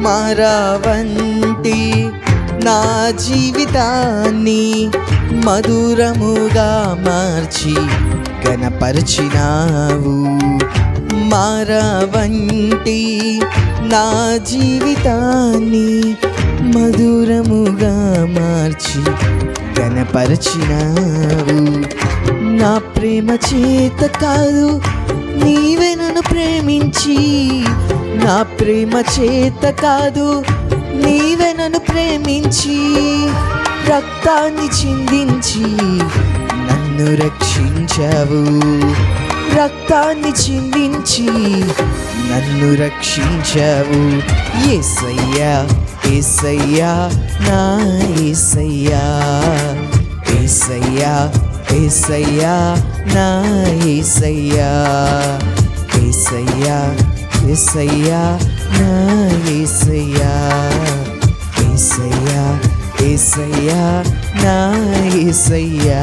మారావంటి నా జీవితాన్ని మధురముగా మార్చి ఘనపరచినావు. మారావంటి నా జీవితాన్ని మధురముగా మార్చి ఘనపరచినావు. నా ప్రేమ చేత కాదు, నీవే నన్ను ప్రేమించి, నా ప్రేమ చేత కాదు, నీవే నన్ను ప్రేమించి, రక్తాన్ని చిందించి నన్ను రక్షించావు. రక్తాన్ని చిందించి నన్ను రక్షించావు. యేసయ్యా యేసయ్యా నా యేసయ్యా, యేసయ్యా యేసయ్యా నా యేసయ్యా, యేసయ్యా యేసయ్యా నా యేసయ్యా, యేసయ్యా యేసయ్యా నా యేసయ్యా.